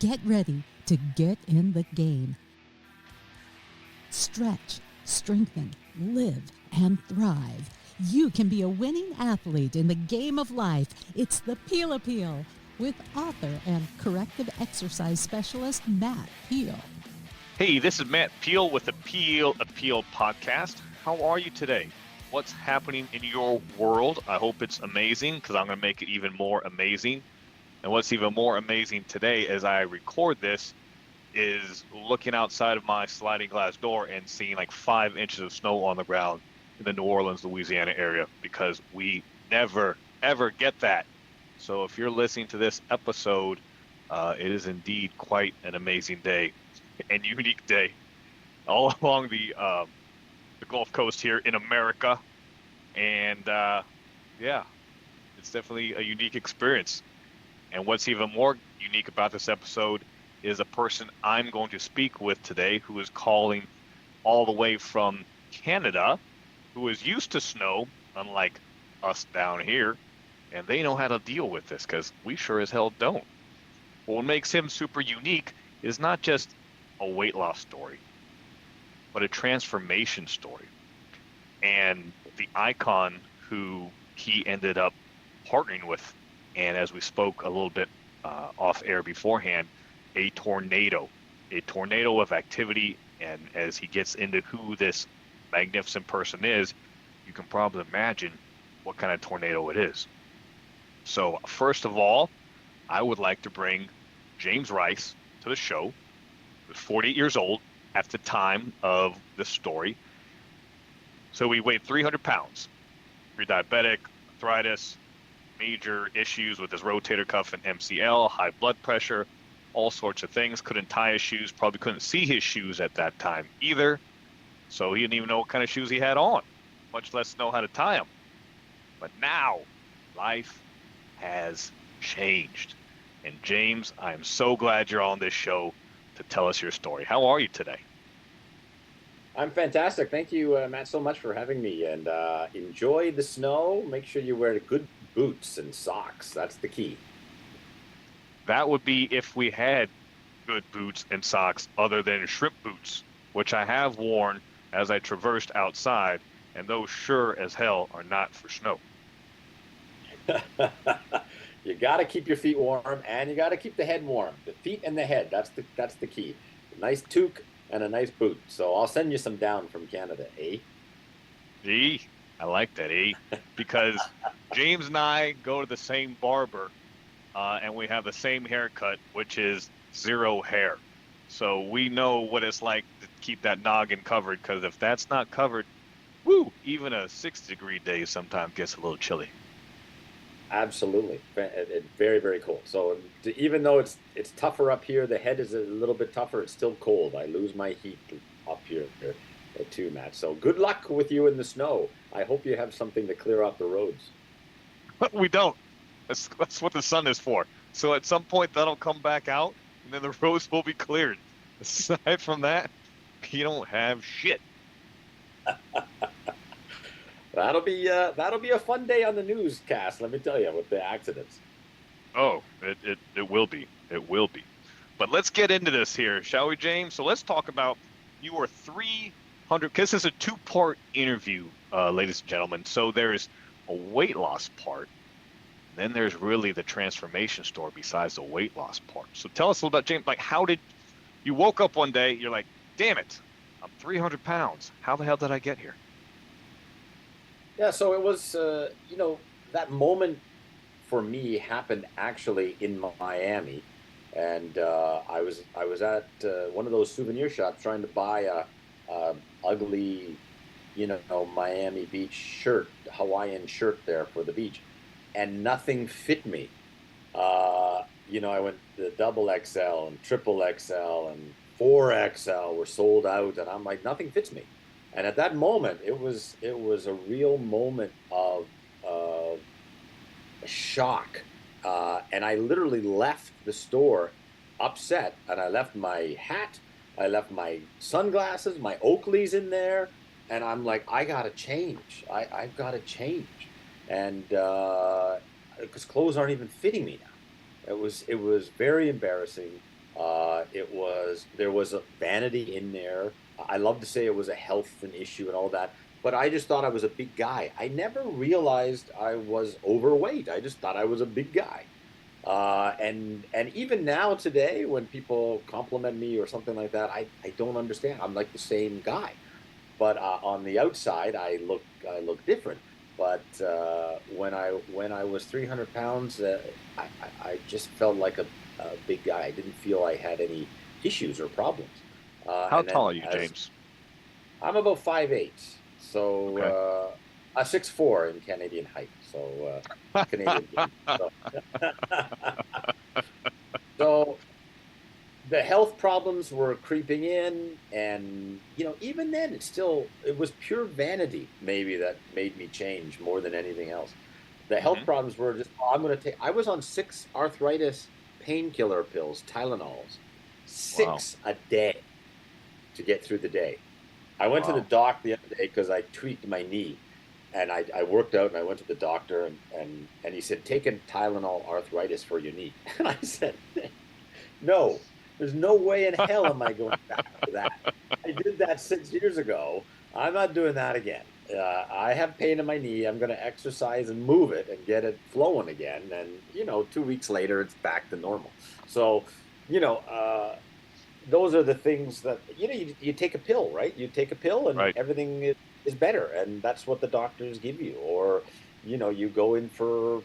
Get ready to get in the game. Stretch, strengthen, live, and thrive. You can be a winning athlete in the game of life. It's the Peel Appeal with author and corrective exercise specialist Matt Peel. Hey, this is Matt Peel with the Peel Appeal podcast. How are you today? What's happening in your world? I hope it's amazing because I'm going to make it even more amazing. And what's even more amazing today as I record this is looking outside of my sliding glass door and seeing like 5 inches of snow on the ground in the New Orleans, Louisiana area, because we never, ever get that. So if you're listening to this episode, it is indeed quite an amazing day and unique day all along the Gulf Coast here in America. And yeah, it's definitely a unique experience. And what's even more unique about this episode is a person I'm going to speak with today who is calling all the way from Canada, who is used to snow, unlike us down here, and they know how to deal with this because we sure as hell don't. But what makes him super unique is not just a weight loss story, but a transformation story. And the icon who he ended up partnering with, and as we spoke a little bit off air beforehand, a tornado of activity. And as he gets into who this magnificent person is, you can probably imagine what kind of tornado it is. So first of all, I would like to bring James Rice to the show. He was 48 years old at the time of this story. So he weighed 300 pounds, pre-diabetic, arthritis, major issues with his rotator cuff and MCL, high blood pressure, all sorts of things. Couldn't tie his shoes, probably couldn't see his shoes at that time either. So he didn't even know what kind of shoes he had on, much less know how to tie them. But now life has changed. And James, I am so glad you're on this show to tell us your story. How are you today? I'm fantastic. Thank you, Matt, so much for having me. And enjoy the snow. Make sure you wear good boots and socks. That's the key. That would be if we had good boots and socks other than shrimp boots, which I have worn as I traversed outside, and those sure as hell are not for snow. You got to keep your feet warm, and you got to keep the head warm. The feet and the head, that's the key. A nice toque and a nice boot. So I'll send you some down from Canada, eh? I like that, because James and I go to the same barber, and we have the same haircut, which is zero hair. So we know what it's like to keep that noggin covered, because if that's not covered, woo, even a 60-degree day sometimes gets a little chilly. Absolutely. Very, very cold. So even though it's tougher up here, the head is a little bit tougher, it's still cold. I lose my heat up here too, Matt. So good luck with you in the snow. I hope you have something to clear out the roads. We don't. That's what the sun is for. So at some point that'll come back out, and then the roads will be cleared. Aside from that, you don't have shit. That'll be a fun day on the newscast, let me tell you, with the accidents. Oh, it will be. It will be. But let's get into this here, shall we, James? So let's talk about your 300, because this is a 2-part interview, ladies and gentlemen. So there's a weight loss part. Then there's really the transformation story besides the weight loss part. So tell us a little about, James, like, how did you woke up one day, you're like, damn it, I'm 300 pounds. How the hell did I get here? Yeah, so it was, that moment for me happened actually in Miami. And I was at one of those souvenir shops trying to buy a ugly, Miami Beach shirt, Hawaiian shirt there for the beach. And nothing fit me. I went the double XL and triple XL and 4XL were sold out, and I'm like, nothing fits me. And at that moment, it was a real moment of shock. And I literally left the store upset, and I left my hat, I left my sunglasses, my Oakleys in there, and I'm like, I gotta change. I've got to change. And because clothes aren't even fitting me now. It was very embarrassing. There was a vanity in there. I love to say it was a health and issue and all that, but I just thought I was a big guy. I never realized I was overweight. I just thought I was a big guy. And even now today, when people compliment me or something like that, I don't understand. I'm like the same guy, but on the outside, I look different. But when I was 300 pounds, I just felt like a big guy. I didn't feel I had any issues or problems. How And tall then are you, as James? I'm about 5'8", so Okay. 6'4" in Canadian height, so Canadian games. So, so the health problems were creeping in, and even then it was pure vanity maybe that made me change more than anything else. The health Hmm. problems were just, oh, I'm going to take I was on 6 arthritis painkiller pills, Tylenols, Wow. 6 a day to get through the day. I went to the Wow. doc the other day because I tweaked my knee, and I worked out, and I went to the doctor, and he said, take a Tylenol arthritis for your knee. And I said, no, there's no way in hell am I going back to that. I did that 6 years ago. I'm not doing that again. I have pain in my knee. I'm going to exercise and move it and get it flowing again. And 2 weeks later, it's back to normal. So, you know, uh, those are the things that you take a pill, right? You take a pill and Right. everything is better, and that's what the doctors give you. Or you go in for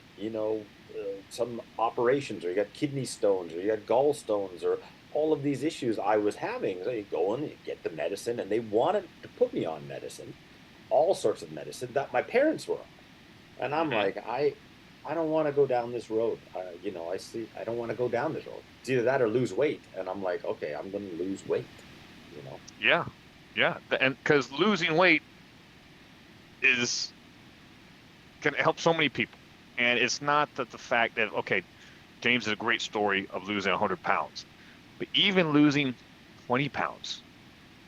some operations, or you got kidney stones, or you got gallstones, or all of these issues I was having. So you go in, you get the medicine, and they wanted to put me on medicine, all sorts of medicine that my parents were on. And I'm Hmm. like, I don't want to go down this road. I don't want to go down this road. It's either that or lose weight. And I'm like, okay, I'm going to lose weight, you know? Yeah. Yeah. And because losing weight is can help so many people. And it's not that the fact that, okay, James is a great story of losing 100 pounds, but even losing 20 pounds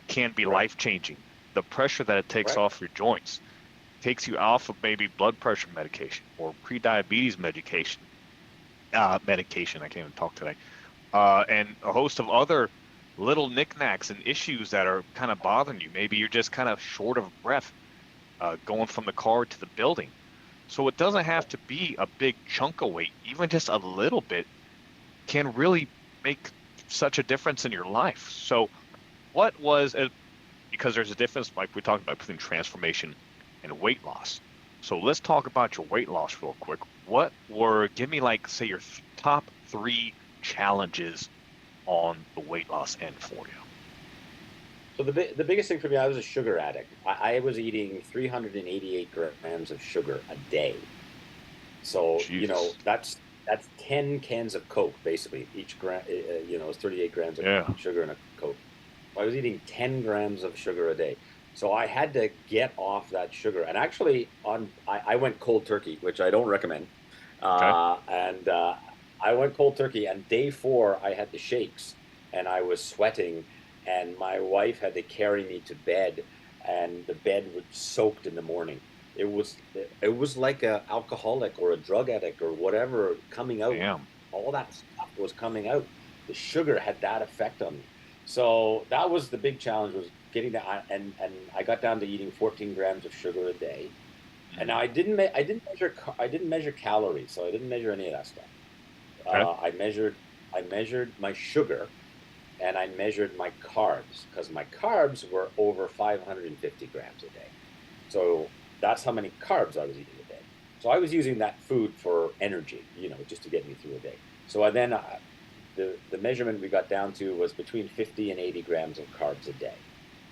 can be Correct. life changing. The pressure that it takes Correct. off your joints takes you off of maybe blood pressure medication or pre-diabetes medication. I can't even talk today. And a host of other little knickknacks and issues that are kind of bothering you. Maybe you're just kind of short of breath going from the car to the building. So it doesn't have to be a big chunk of weight, even just a little bit can really make such a difference in your life. So, what was it? Because there's a difference, like we talked about, between transformation and weight loss. So, let's talk about your weight loss real quick. Give me like, say, your top three challenges on the weight loss end for you. So the biggest thing for me, I was a sugar addict. I was eating 388 grams of sugar a day. So, Jesus. that's 10 cans of Coke, basically. Each gram, is 38 grams of Yeah. sugar in a Coke. I was eating 10 grams of sugar a day. So I had to get off that sugar. And actually, I went cold turkey, which I don't recommend. Okay. And I went cold turkey. And day 4, I had the shakes, and I was sweating. And my wife had to carry me to bed, and the bed was soaked in the morning. It was like a alcoholic or a drug addict or whatever coming out. Damn. All that stuff was coming out. The sugar had that effect on me. So that was the big challenge, was getting that, and I got down to eating 14 grams of sugar a day. And now Hmm. I didn't measure calories, so I didn't measure any of that stuff. Okay. I measured my sugar, and I measured my carbs, because my carbs were over 550 grams a day. So that's how many carbs I was eating a day. So I was using that food for energy, just to get me through a day. So the measurement we got down to was between 50 and 80 grams of carbs a day.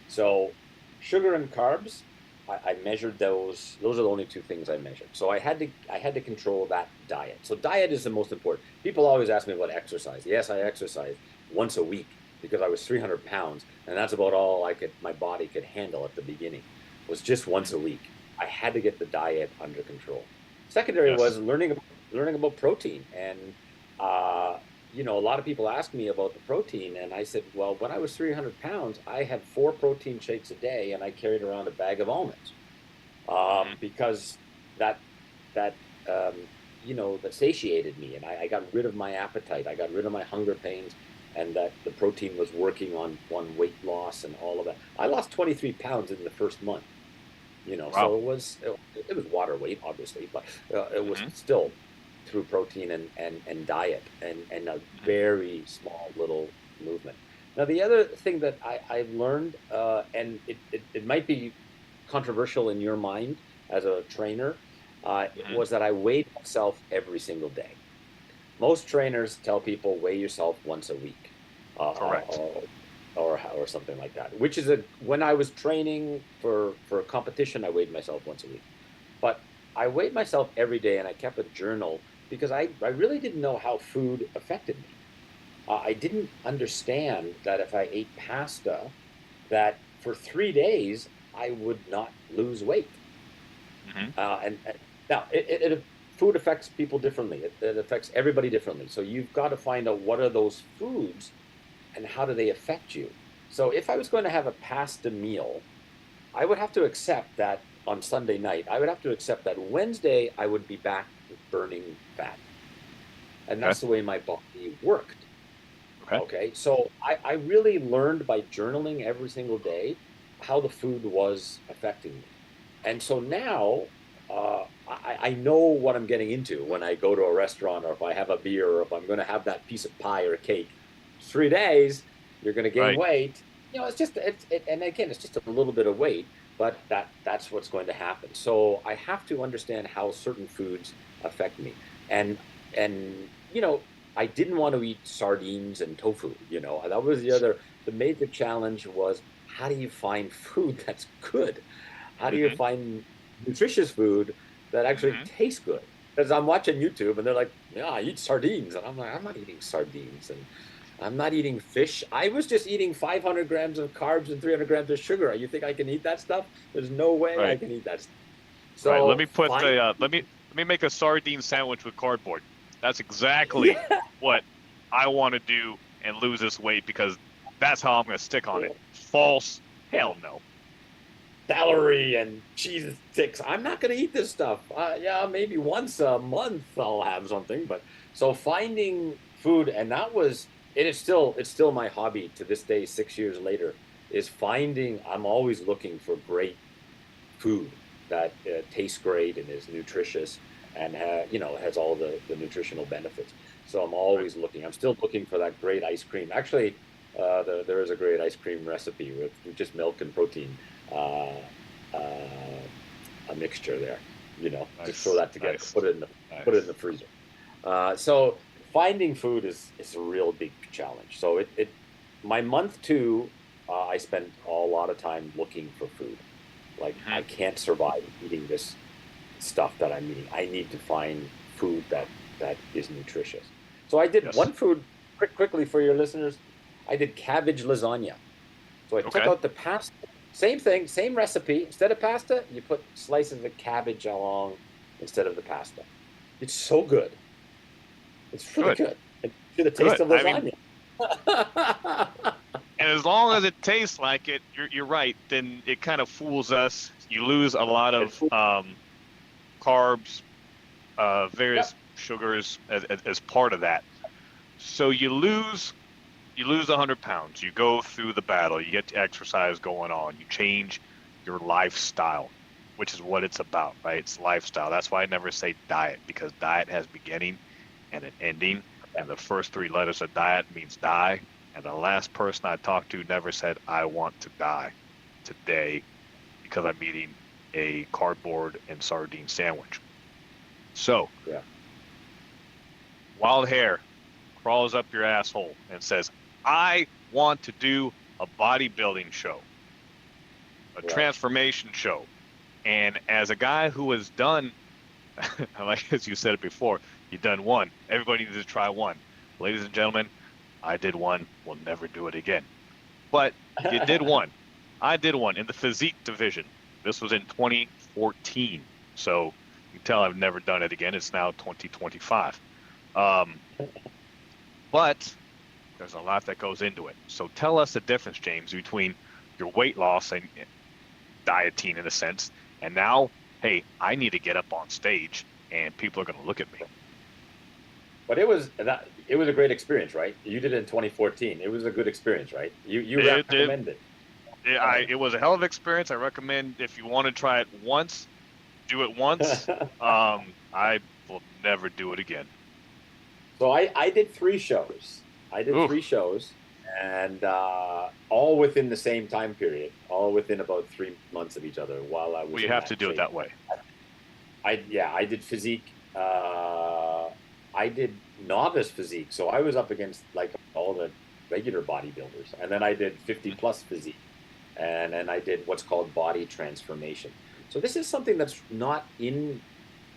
So sugar and carbs, I measured those. Those are the only two things I measured. So I had to control that diet. So diet is the most important. People always ask me about exercise. Yes, I exercise once a week because I was 300 pounds, and that's about all my body could handle at the beginning, was just once a week. I had to get the diet under control. Secondary Yes. was learning about protein. And uh, a lot of people ask me about the protein, and I said, well, when I was 300 pounds, I had 4 protein shakes a day, and I carried around a bag of almonds, Hmm. because that that that satiated me, and I got rid of my appetite. I got rid of my hunger pains, and that the protein was working on weight loss and all of that. I lost 23 pounds in the first month, Wow. so it was water weight, obviously, but it was Hmm. still through protein and diet and a Hmm. very small little movement. Now, the other thing that I've learned, and it might be controversial in your mind as a trainer, Hmm. was that I weighed myself every single day. Most trainers tell people weigh yourself once a week, Correct. or something like that. Which is when I was training for a competition, I weighed myself once a week. But I weighed myself every day, and I kept a journal because I really didn't know how food affected me. I didn't understand that if I ate pasta, that for 3 days I would not lose weight. Hmm. And now food affects people differently. It affects everybody differently. So you've got to find out what are those foods and how do they affect you. So if I was going to have a pasta meal, I would have to accept that on Sunday night, I would have to accept that Wednesday I would be back burning fat. And Okay. that's the way my body worked. Okay. Okay. So I really learned by journaling every single day how the food was affecting me. And so now I know what I'm getting into when I go to a restaurant or if I have a beer or if I'm going to have that piece of pie or cake. 3 days, you're going to gain Right. weight. It's just and again, it's just a little bit of weight, but that's what's going to happen. So I have to understand how certain foods affect me, and and I didn't want to eat sardines and tofu. That was the major challenge was how do you find food that's good? How do you Hmm. find nutritious food that actually Hmm. tastes good? Because I'm watching YouTube and they're like, yeah, I eat sardines. And I'm like, I'm not eating sardines and I'm not eating fish. I was just eating 500 grams of carbs and 300 grams of sugar. You think I can eat that stuff? There's no way I Right. can eat that stuff. Right. Let So me put find, the let me make a sardine sandwich with cardboard. That's exactly yeah, what I want to do and lose this weight because that's how I'm going to stick on it. False. yeah, Hell no. celery and cheese sticks. I'm not going to eat this stuff. Yeah, maybe once a month I'll have something. But so finding food, and it's still my hobby to this day, 6 years later, is finding. I'm always looking for great food that tastes great and is nutritious and has all the nutritional benefits. So I'm Right. always looking. I'm still looking for that great ice cream. Actually, there is a great ice cream recipe with just milk and protein, uh, uh, a mixture there. Just throw Nice. that together, Nice. put it in the Nice. freezer. So finding food is a real big challenge. So my month two, I spent a lot of time looking for food. Like I Hmm. can't survive eating this stuff that I'm eating. I need to find food that is nutritious. So I did Yes. one food quickly for your listeners. I did cabbage lasagna. So I took Okay. out the pasta. Same thing, same recipe. Instead of pasta, you put slices of cabbage along instead of the pasta. It's so good. It's really Good. good. It's to the taste Good. of I mean, lasagna. and as long as it tastes like it, you're right. Then it kind of fools us. You lose a lot of carbs, various Yep. sugars as part of that. So you lose 100 pounds. You go through the battle. You get the exercise going on. You change your lifestyle, which is what it's about, right? It's lifestyle. That's why I never say diet because diet has beginning and an ending. And the first three letters of diet means die. And the last person I talked to never said, I want to die today because I'm eating a cardboard and sardine sandwich. So, Yeah. wild hair crawls up your asshole and says, I want to do a bodybuilding show, a Right. transformation show. And as a guy who has done, like as you said it before, you've done one. Everybody needs to try one. Ladies and gentlemen, I did one. We'll never do it again. But you did one. I did one in the physique division. This was in 2014. So you can tell I've never done it again. It's now 2025. Um, but there's a lot that goes into it. So tell us the difference, James, between your weight loss and dieting in a sense, and now, hey, I need to get up on stage and people are going to look at me. But it was a great experience, right? You did it in 2014. It was a good experience, right? You It, it, recommend it. it was a hell of an experience. I recommend if you want to try it once, do it once. I will never do it again. So I did 3 shows. I did Ooh, 3 shows, and all within the same time period, all within about 3 months of each other while I was we in have to that do it shape. that way. I did physique. I did novice physique, so I was up against like all the regular bodybuilders, and then I did 50 Mhm. plus physique, and then I did what's called body transformation. So this is something that's not in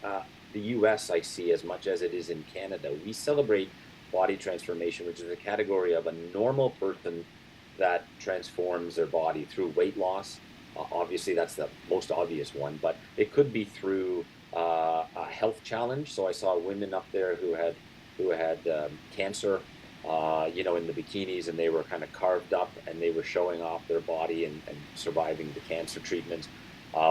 uh, the U.S. I see as much as it is in Canada. We celebrate body transformation, which is a category of a normal person that transforms their body through weight loss. Obviously, that's the most obvious one, but it could be through a health challenge. So I saw women up there who had cancer, in the bikinis, and they were kind of carved up, and they were showing off their body and surviving the cancer treatments.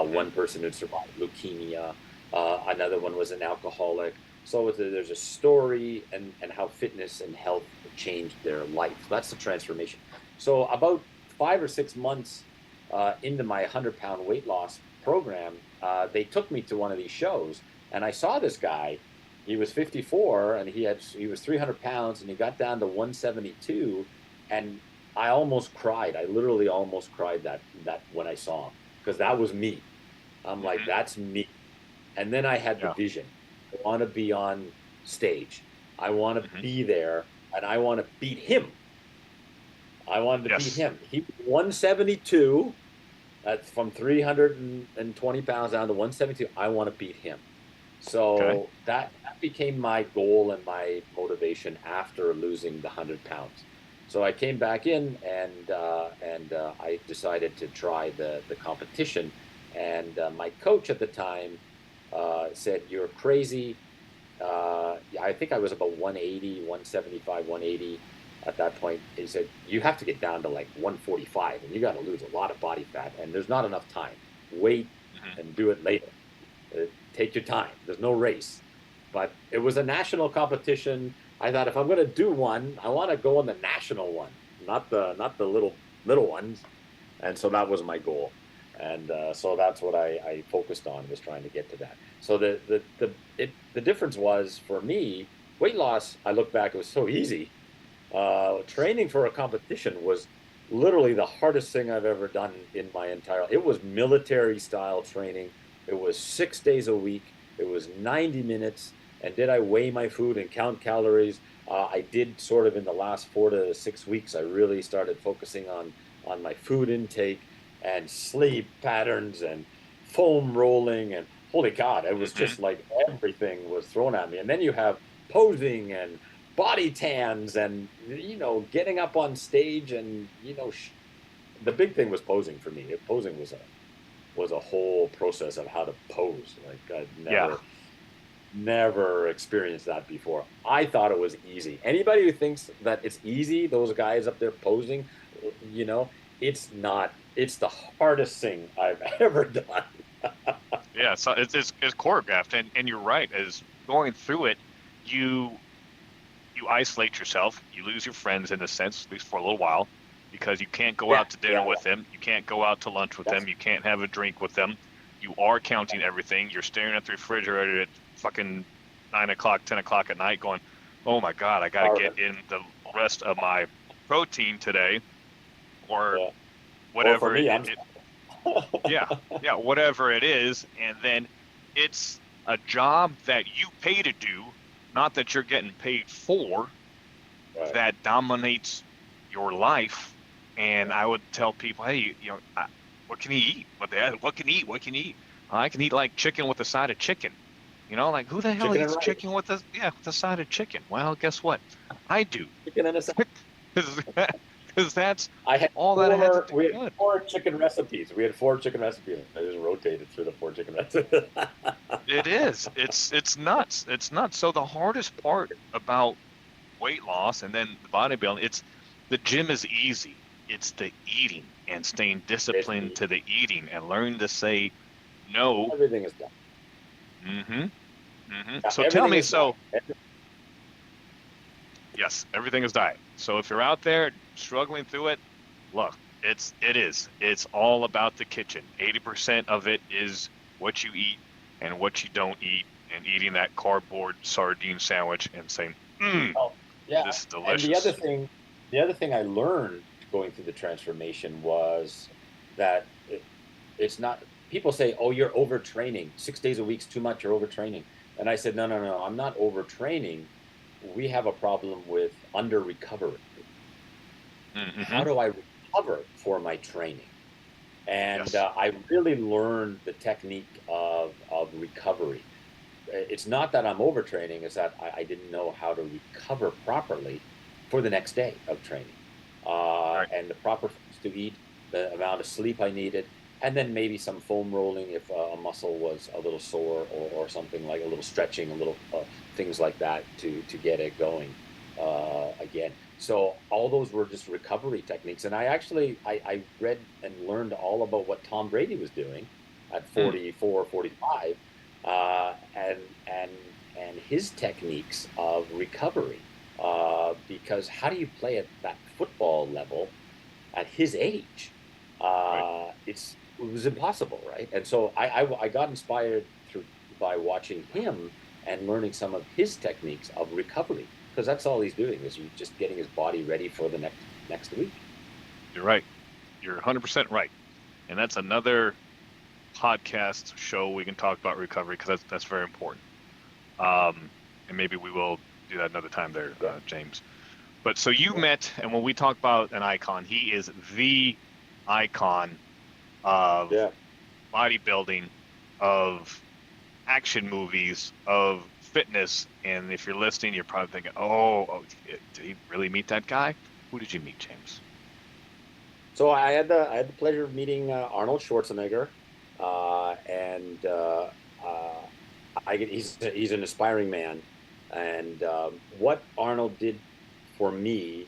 Mhm. One person who survived leukemia. Another one was an alcoholic. So there's a story and how fitness and health changed their life. That's the transformation. So about 5 or 6 months into my 100-pound weight loss program, they took me to one of these shows, and I saw this guy. He was 54, and he was 300 pounds, and he got down to 172, and I almost cried. I literally almost cried that when I saw him, because that was me. I'm like, Mhm. that's me. And then I had the Yeah. vision. I want to be on stage. I want to Mhm. be there, and I want to beat him. I wanted to beat Yes. him. He was 172. That's from 320 pounds down to 172. I want to beat him. Okay. So that became my goal and my motivation after losing the 100 pounds. So I came back in, and I decided to try the competition. And my coach at the time said, "You're crazy." I think I was about 180, 175, 180 at that point. He said, "You have to get down to like 145, and you got to lose a lot of body fat, and there's not enough time. Wait Mhm. and do it later. Take your time. There's no race." But it was a national competition. I thought, if I'm going to do one, I want to go on the national one, not the little ones. And so that was my goal. And so that's what I focused on, was trying to get to that. So the difference was, for me, weight loss. I look back, it was so easy. Training for a competition was literally the hardest thing I've ever done in my entire. It was military style training. It was 6 days a week. It was 90 minutes. And did I weigh my food and count calories? I did, sort of in the last 4 to 6 weeks. I really started focusing on my food intake and sleep patterns and foam rolling, and holy God, it was Mhm. just like everything was thrown at me. And then you have posing and body tans, and getting up on stage, and the big thing was posing for me. Posing was a whole process of how to pose. Like, I'd Yeah. never experienced that before. I thought it was easy. Anybody who thinks that it's easy, those guys up there posing, you know, it's not. It's the hardest thing I've ever done. Yeah. So it's choreographed, and you're right. As going through it, you you isolate yourself. You lose your friends in a sense, at least for a little while, because you can't go Yeah, out to dinner yeah, with them. You can't go out to lunch with that's them. You can't have a drink with them. You are counting everything. You're staring at the refrigerator at fucking 9 o'clock, 10 o'clock at night, going, "Oh my God, I got to get starving. in the rest of my protein today," or Yeah. Or for whatever me, yeah, yeah, whatever it is. And then it's a job that you pay to do, not that you're getting paid for, right. that dominates your life. And Yeah. I would tell people, hey, what can he eat? What can he eat? What can he eat? I can eat like chicken with a side of chicken. Like who the hell Chicken and eats rice. chicken with a side of chicken? Well, guess what? I do. Chicken and a salad. Because that's I had all that I had to four. do. We had Good. 4 chicken recipes. We had 4 chicken recipes. I just rotated through the 4 chicken recipes. It is. It's nuts. It's nuts. So the hardest part about weight loss and then the bodybuilding, it's the gym is easy. It's the eating and staying disciplined Basically, to the eating and learning to say no. everything is done. Mm-hmm. Mm-hmm. Yeah, So tell everything me, is done. so Yes, everything is diet. So if you're out there struggling through it, look, it's all about the kitchen. 80% of it is what you eat and what you don't eat, and eating that cardboard sardine sandwich and saying, Oh, yeah. this is And delicious. the other thing I learned going through the transformation was that it's not, people say, oh, you're overtraining. 6 days a week's too much, you're overtraining. And I said, no, no, no, I'm not overtraining. We have a problem with under recovery. Mm-hmm. How do I recover for my training? And Yes. I really learned the technique of recovery. It's not that I'm overtraining, it's that I didn't know how to recover properly for the next day of training. Right. And the proper foods to eat, the amount of sleep I needed, and then maybe some foam rolling if a muscle was a little sore, or something, like a little stretching, a little things like that to get it going again. So all those were just recovery techniques. And I read and learned all about what Tom Brady was doing at Mm. 44, 45, uh, and and and his techniques of recovery. Because how do you play at that football level at his age? Right. It was impossible, right? And so I got inspired through by watching him and learning some of his techniques of recovery, because that's all he's doing is you just getting his body ready for the next week. You're right. You're 100% right. And that's another podcast show we can talk about recovery, because that's very important. And maybe we will do that another time there, Yeah, James. But so you yeah, met, and when we talk about an icon, he is the icon of yeah. bodybuilding, of action movies, of fitness. And if you're listening, you're probably thinking, oh, did he really meet that guy? Who did you meet, James? So I had the pleasure of meeting Arnold Schwarzenegger, and uh, he's an aspiring man. And what Arnold did for me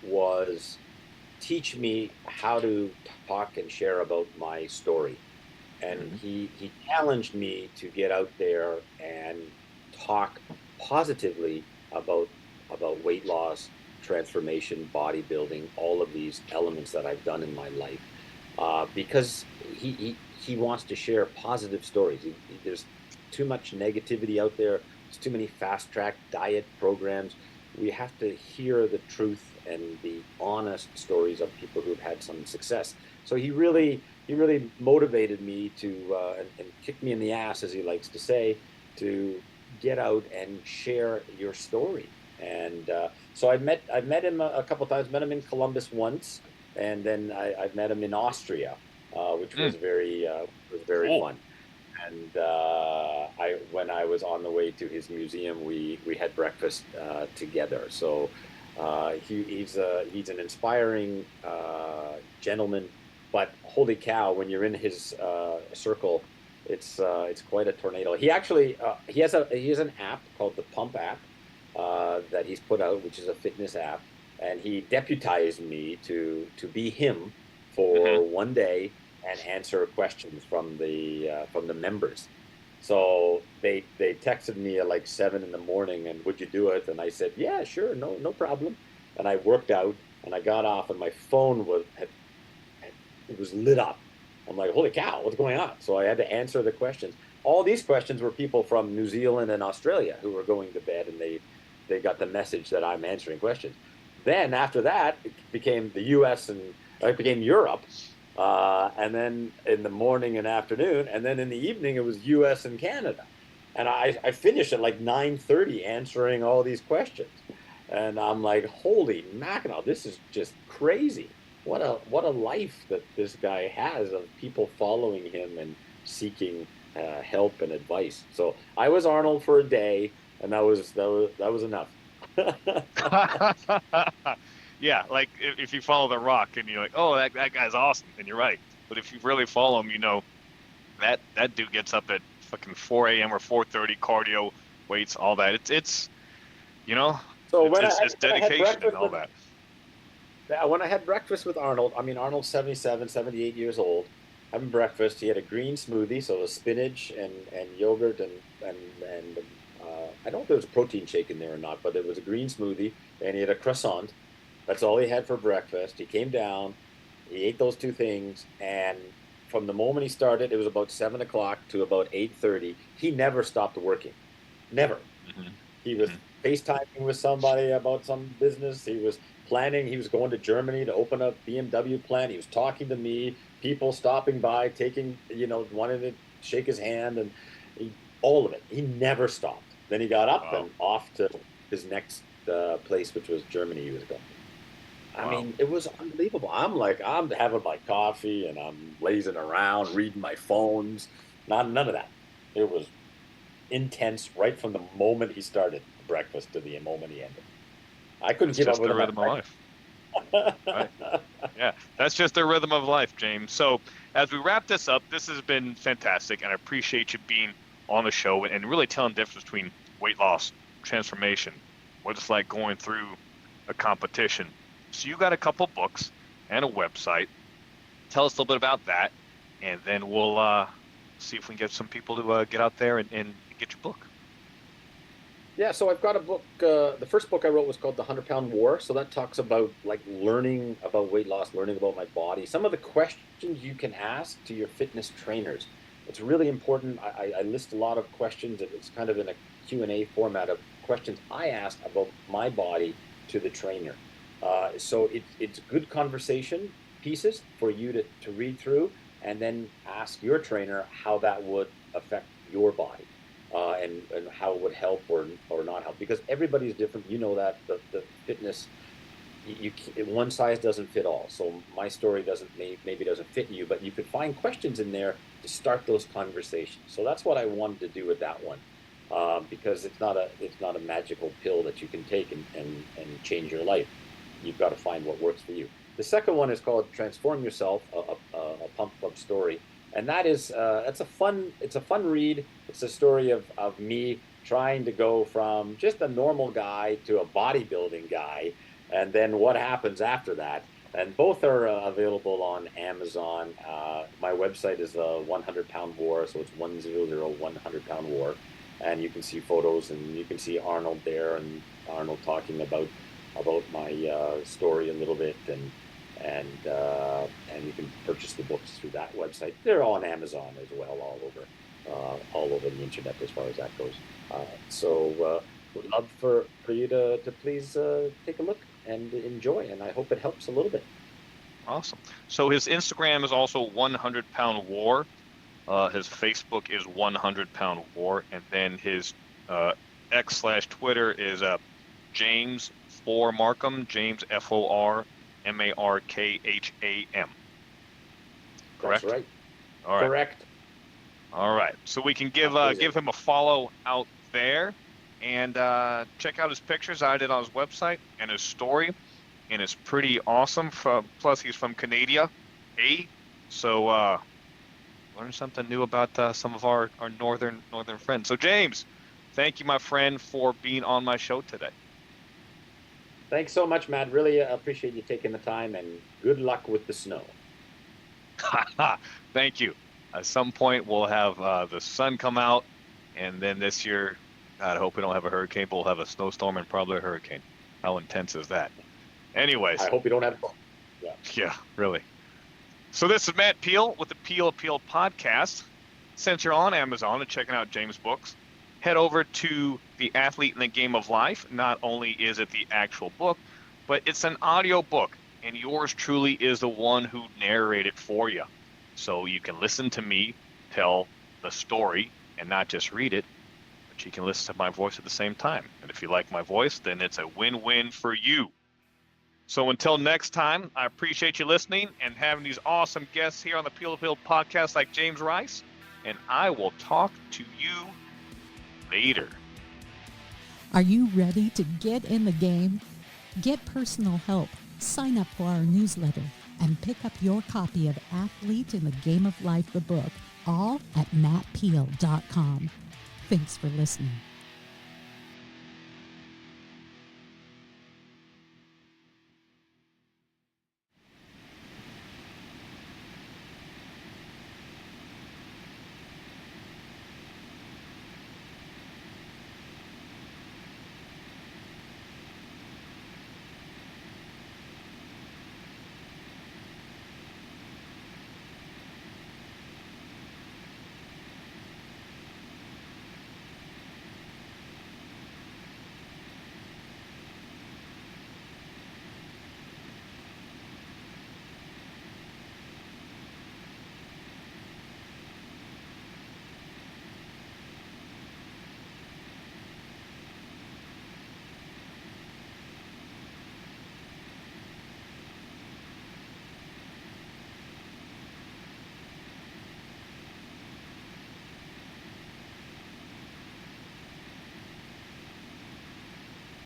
was teach me how to talk and share about my story. And Hmm. he challenged me to get out there and talk positively about weight loss, transformation, bodybuilding, all of these elements that I've done in my life, because he wants to share positive stories. There's too much negativity out there. There's too many fast track diet programs. We have to hear the truth and the honest stories of people who've had some success. So he really motivated me to and kicked me in the ass, as he likes to say, to get out and share your story. And so I've met him a couple of times. Met him in Columbus once, and then I've met him in Austria, which Mm, was very cool. fun. And I when I was on the way to his museum, we had breakfast together. So he's an inspiring gentleman, but holy cow, when you're in his circle, it's quite a tornado. He has an app called the Pump app that he's put out, which is a fitness app, and he deputized me to be him Hmm. for one day and answer questions from the members. So they texted me at like 7 in the morning, and would you do it? And I said, yeah, sure, no problem. And I worked out, and I got off, and my phone it was lit up. I'm like, holy cow, what's going on? So I had to answer the questions. All these questions were people from New Zealand and Australia who were going to bed, and they got the message that I'm answering questions. Then after that, it became the U.S. and it became Europe, and then in the morning and afternoon, and then in the evening it was U.S. and Canada. And I finished at like 9:30 answering all these questions, and I'm like, holy mackerel, this is just crazy. What a life that this guy has of people following him and seeking help and advice. So I was Arnold for a day, and that was enough. Yeah, like if you follow The Rock and you're like, oh, that guy's awesome, and you're right. But if you really follow him, that dude gets up at fucking 4 a.m. or 4:30, cardio, weights, all that. It's you know, So it's when I had dedication and breakfast all with that. when I had breakfast with Arnold, I mean Arnold's 77, 78 years old. Having breakfast, he had a green smoothie, so a spinach and yogurt and I don't know if there was a protein shake in there or not, but it was a green smoothie. and he had a croissant. That's all he had for breakfast. He came down, he ate those two things, and from the moment he started, it was about 7 o'clock to about 8:30. He never stopped working, never. Hmm. He was Hmm. FaceTiming with somebody about some business. He was planning. He was going to Germany to open a BMW plant. He was talking to me, people stopping by, taking, wanting to shake his hand, and all of it. He never stopped. Then he got up Wow. and off to his next place, which was Germany. He was going. I Wow. mean, it was unbelievable. I'm having my coffee and I'm lazing around, reading my phones. None of that. It was intense right from the moment he started breakfast to the moment he ended. I couldn't That's keep up just with the him at rhythm of life, right? breakfast. Yeah, that's just the rhythm of life, James. So as we wrap this up, this has been fantastic, and I appreciate you being on the show and really telling the difference between weight loss, transformation, what it's like going through a competition. So you got a couple books and a website. Tell us a little bit about that, and then we'll see if we can get some people to get out there and get your book. Yeah, so I've got a book. The first book I wrote was called The 100 Pound War. So that talks about like learning about weight loss, learning about my body, some of the questions you can ask to your fitness trainers. It's really important. I list a lot of questions. It's kind of in a Q&A format of questions I ask about my body to the trainer. So it's good conversation pieces for you to read through and then ask your trainer how that would affect your body and how it would help or not help because everybody's different. You know that the fitness one size doesn't fit all. So my story maybe doesn't fit you, but you could find questions in there to start those conversations. So that's what I wanted to do with that one. Because it's not a magical pill that you can take and change your life. You've got to find what works for you. The second one is called Transform Yourself, a pump up story, and it's a fun read. It's a story of me trying to go from just a normal guy to a bodybuilding guy, and then what happens after that. And both are available on Amazon. My website is 100 Pound War, so it's 100 Pound War, and you can see photos and you can see Arnold there and Arnold talking about my story a little bit and you can purchase the books through that website. They're on Amazon as well, all over the internet as far as that goes. Would love for you to please take a look and enjoy, and I hope it helps a little bit. Awesome. So his Instagram is also 100 Pound War. His Facebook is 100 Pound War, and then his X/Twitter is James for Markham, James FORMARKHAM. Correct? That's right. All right. Correct. All right. So we can give him a follow out there and check out his pictures. I did on his website and his story, and it's pretty awesome. Plus, he's from Canada, so learn something new about some of our northern friends. So James, thank you, my friend, for being on my show today. Thanks so much, Matt. Really appreciate you taking the time, and good luck with the snow. Thank you. At some point, we'll have the sun come out, and then this year, God, I hope we don't have a hurricane, but we'll have a snowstorm and probably a hurricane. How intense is that? Anyways. I hope you don't have. Yeah, really. So this is Matt Peel with the Peel Appeal podcast. Since you're on Amazon and checking out James' books, head over to The Athlete in the Game of Life. Not only is it the actual book, but it's an audio book, and yours truly is the one who narrated for you. So you can listen to me tell the story and not just read it, but you can listen to my voice at the same time. And if you like my voice, then it's a win-win for you. So until next time, I appreciate you listening and having these awesome guests here on the Peel Appeal podcast like James Rice, and I will talk to you later. Are you ready to get in the game? Get personal help, sign up for our newsletter, and pick up your copy of Athlete in the Game of Life, the book, all at mattpeel.com. Thanks for listening.